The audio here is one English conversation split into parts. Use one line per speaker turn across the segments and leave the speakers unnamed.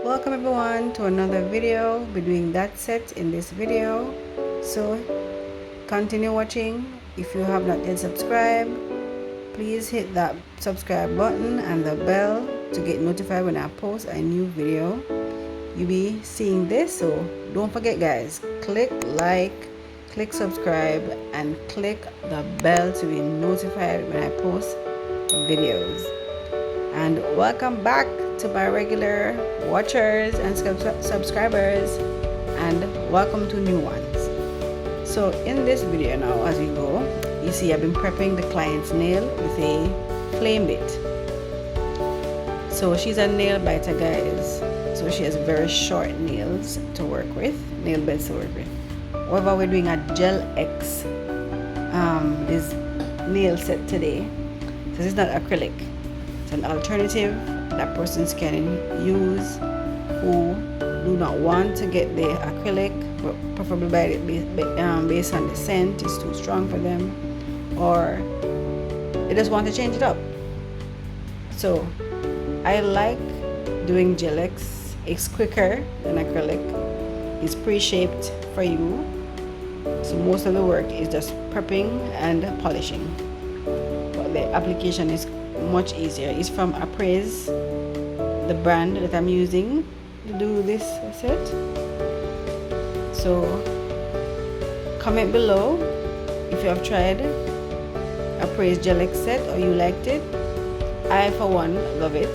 Welcome everyone to another video. We're doing that set in this video, so continue watching. If you have not yet subscribed, please hit that subscribe button and the bell to get notified when I post a new video. You'll be seeing this, so don't forget guys, click like, click subscribe, and click the bell to be notified when I post videos. And welcome back to my regular watchers and subscribers, and welcome to new ones. So in this video now, as we go, you see I've been prepping the client's nail with a flame bit. So she's a nail biter guys, so she has very short nails to work with, nail beds to work with. However, we're doing a GelX this nail set today. So this is not acrylic, it's an alternative that persons can use who do not want to get the acrylic, but preferably buy it based on the scent is too strong for them, or they just want to change it up. So I like doing GelX. It's quicker than acrylic. It's pre-shaped for you, so most of the work is just prepping and polishing, but the application is much easier. It's from Appraise, the brand that I'm using to do this set. So comment below if you have tried Appraise GelX set or you liked it. I for one love it.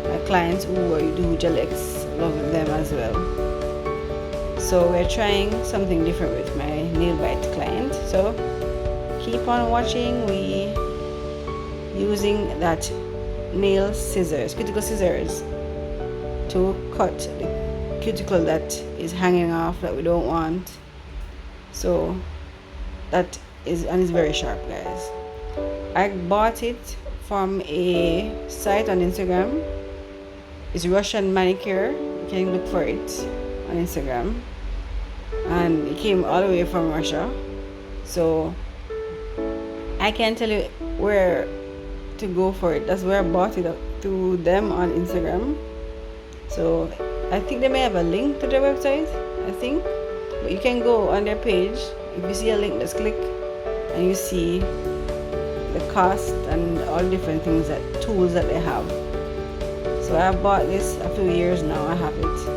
My clients who do GelX love them as well. So we're trying something different with my nail bite client, so keep on watching. We using that nail scissors, cuticle scissors, to cut the cuticle that is hanging off that we don't want. So that is, and it's very sharp guys. I bought it from a site on Instagram. It's Russian manicure. You can look for it on Instagram, and it came all the way from Russia, so I can't tell you where to go for it. That's where I bought it, through them on Instagram. So I think they may have a link to their website, I think, but you can go on their page. If you see a link, just click and you see the cost and all different things, that tools that they have. So I bought this a few years now. I have it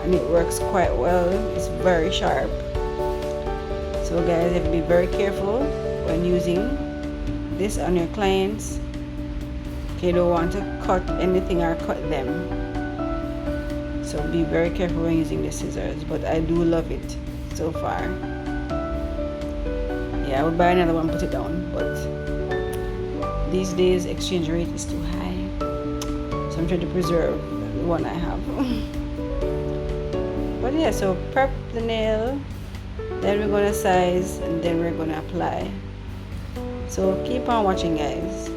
and it works quite well. It's very sharp. So guys, you have to be very careful when using this on your clients. You don't want to cut anything or cut them, so be very careful when using the scissors. But I do love it so far. Yeah, I would buy another one, put it down, but these days exchange rate is too high, so I'm trying to preserve the one I have. But yeah, so prep the nail, then we're gonna size, and then we're gonna apply. So keep on watching guys.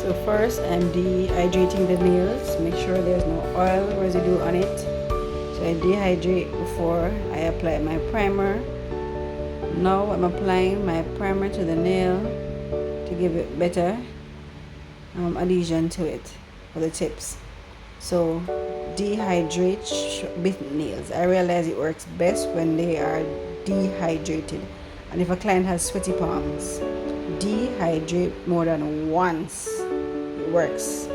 So first I'm dehydrating the nails. Make sure there's no oil residue on it. So I dehydrate before I apply my primer. Now I'm applying my primer to the nail to give it better adhesion to it for the tips. So dehydrate bit nails. I realize it works best when they are dehydrated. And if a client has sweaty palms, dehydrate more than once. It works.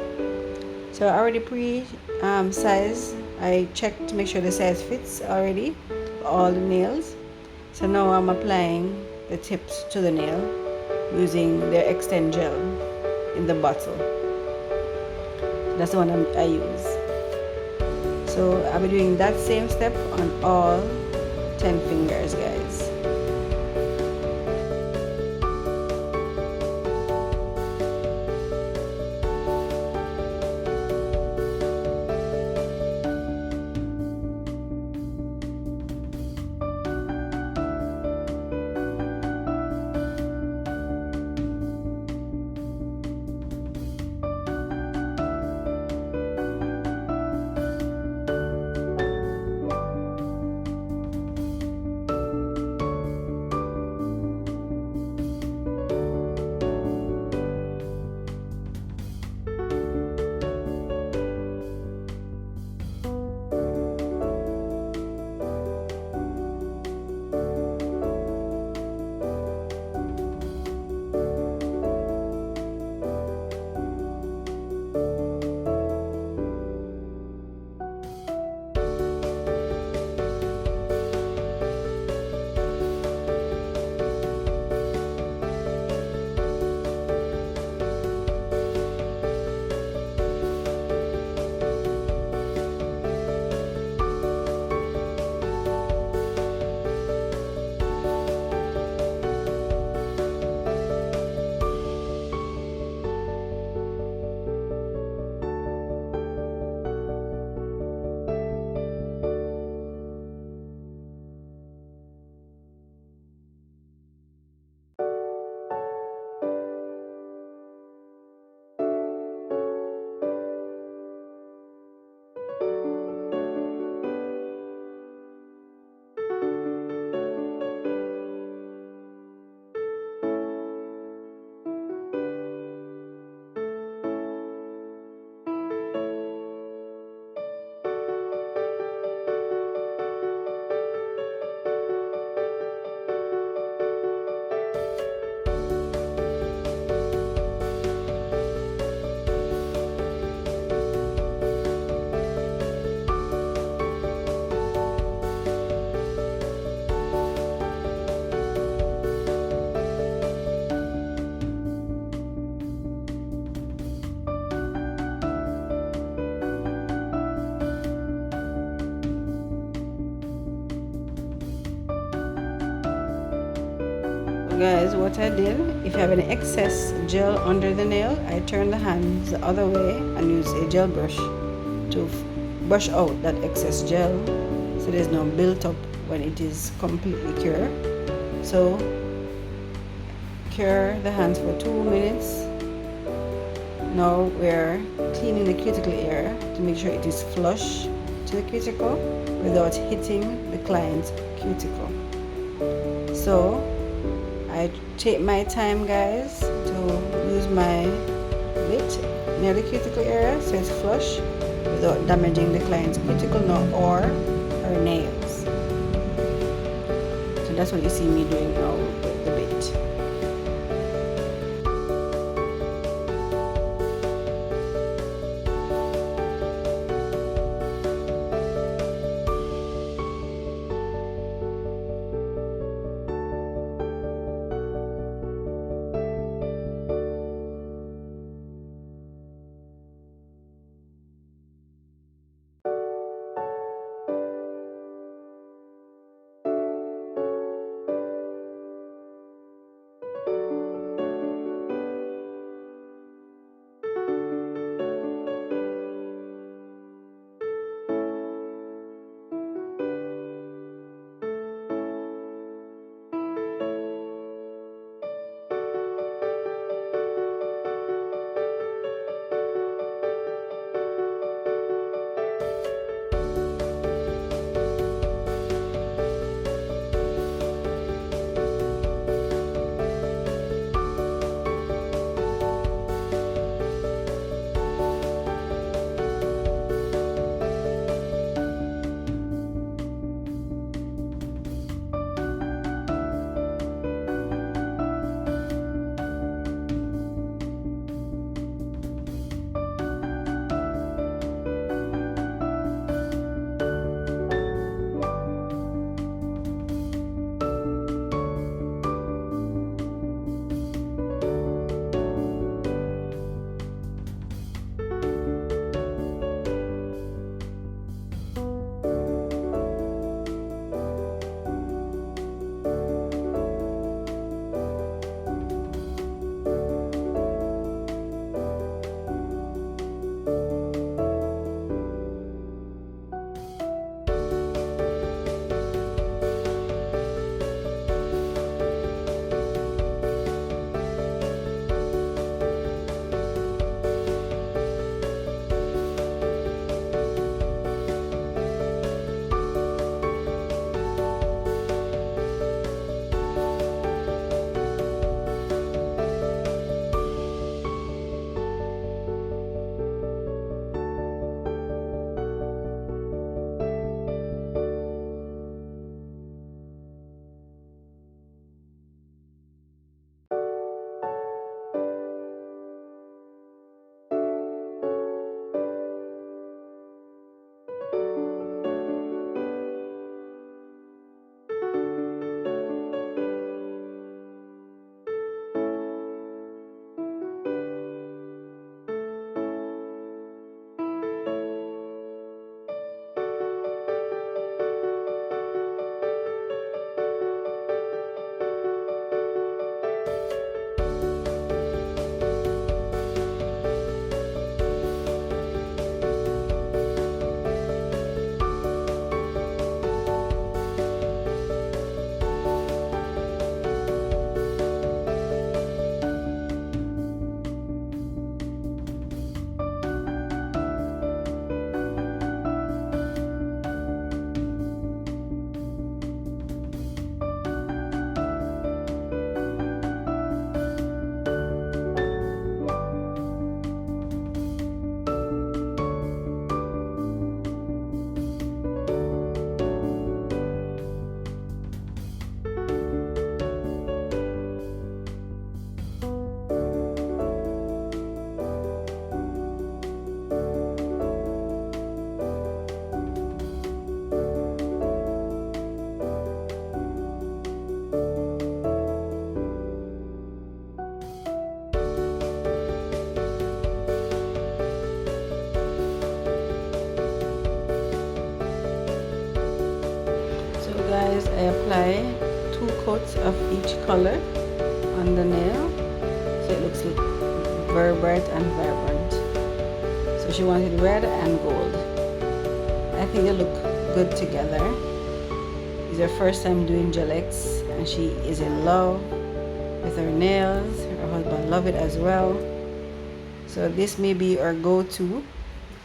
So I already pre-sized. I checked to make sure the size fits already for all the nails. So now I'm applying the tips to the nail using their extend gel in the bottle. That's the one I use. So I'll be doing that same step on all 10 fingers guys. guys, what I did, if you have any excess gel under the nail, I turn the hands the other way and use a gel brush to brush out that excess gel so there's no built up when it is completely cured. So cure the hands for 2 minutes. Now we're cleaning the cuticle area to make sure it is flush to the cuticle without hitting the client's cuticle. So I take my time, guys, to use my bit near the cuticle area so it's flush without damaging the client's cuticle or her nails. So that's what you see me doing now with the bit. Guys, I apply 2 coats of each color on the nail so it looks very bright and vibrant. So she wanted red and gold. I think they look good together. It's her first time doing GelX and she is in love with her nails. Her husband loves it as well. So this may be our go-to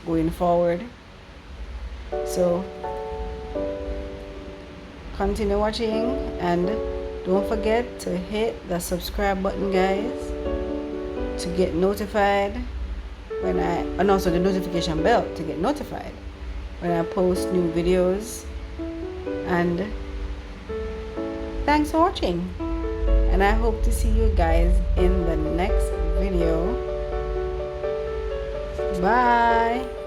going forward. So continue watching and don't forget to hit the subscribe button, guys, to get notified when and also the notification bell to get notified when I post new videos. And thanks for watching, and I hope to see you guys in the next video. Bye.